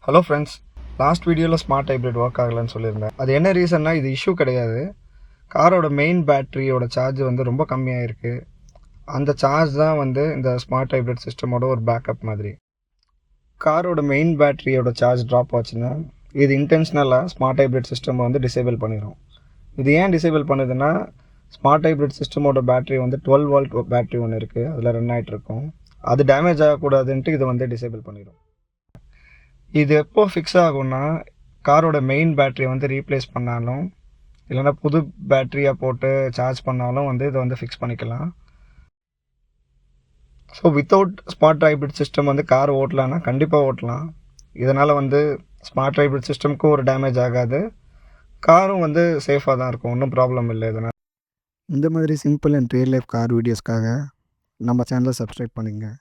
Hello friends, last வீடியோவில் smart hybrid work ஆகலைன்னு சொல்லியிருந்தேன். அது என்ன ரீசன்னா, இது இஷ்யூ கிடையாது. காரோட மெயின் பேட்டரியோட சார்ஜ் வந்து ரொம்ப கம்மியாக இருக்குது. அந்த சார்ஜ் தான் வந்து இந்த ஸ்மார்ட் ஹைப்ரிட் சிஸ்டமோட ஒரு பேக்கப் மாதிரி. காரோட மெயின் பேட்டரியோட சார்ஜ் ட்ராப் ஆச்சுன்னா இது இன்டென்ஷனலாக ஸ்மார்ட் ஹைப்ரிட் சிஸ்டம் வந்து டிசேபிள் பண்ணிடும். இது ஏன் டிசேபிள் பண்ணுதுன்னா, ஸ்மார்ட் ஹைப்ரிட் சிஸ்டமோட பேட்டரி வந்து 12 வோல்ட் பேட்டரி ஒன்று இருக்குது, அதில் ரன் ஆகிட்டு இருக்கும். அது டேமேஜ் ஆகக்கூடாதுன்ட்டு இது வந்து டிசேபிள் பண்ணிடும். இது எப்போ ஃபிக்ஸ் ஆகும்னா, காரோட மெயின் பேட்டரியை வந்து ரீப்ளேஸ் பண்ணாலும், இல்லைனா புது பேட்டரியாக போட்டு சார்ஜ் பண்ணாலும் வந்து இதை வந்து ஃபிக்ஸ் பண்ணிக்கலாம். So without smart hybrid system வந்து கார் ஓட்டலான்னா கண்டிப்பாக ஓட்டலாம். இதனால் வந்து ஸ்மார்ட் ஹைப்ரிட் சிஸ்டமுக்கும் ஒரு டேமேஜ் ஆகாது, காரும் வந்து சேஃபாக தான் இருக்கும். ஒன்றும் ப்ராப்ளம் இல்லை. இதனால் இந்த மாதிரி simple and real life car வீடியோஸ்க்காக நம்ம சேனலை சப்ஸ்கிரைப் பண்ணுங்கள்.